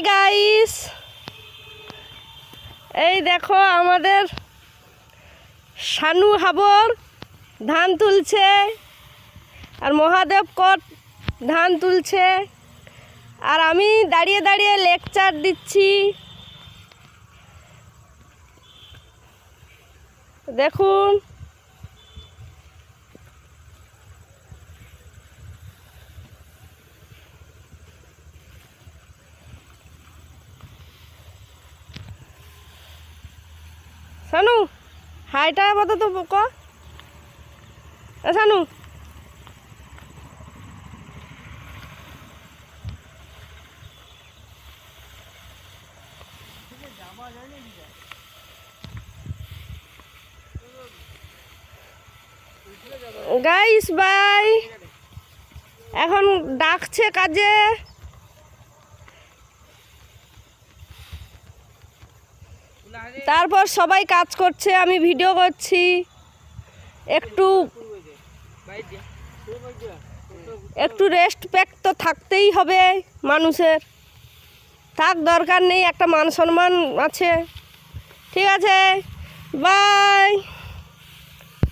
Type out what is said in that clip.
Guys, এই দেখো আমাদের শানু হাবর ধান তুলছে আর মহাদেব কট ধান তুলছে আর আমি দাঁড়িয়ে দাঁড়িয়ে লেকচার দিচ্ছি। দেখুন শানু হাইটা আপাতত ক শানু গাইস বাই, এখন ডাকছে কাজে। তারপর সবাই কাজ করছে, আমি ভিডিও করছি। একটু রেস্ট প্যাক তো থাকতেই হবে মানুষের, থাক দরকার নেই, একটা মান সম্মান আছে। ঠিক আছে, বাই।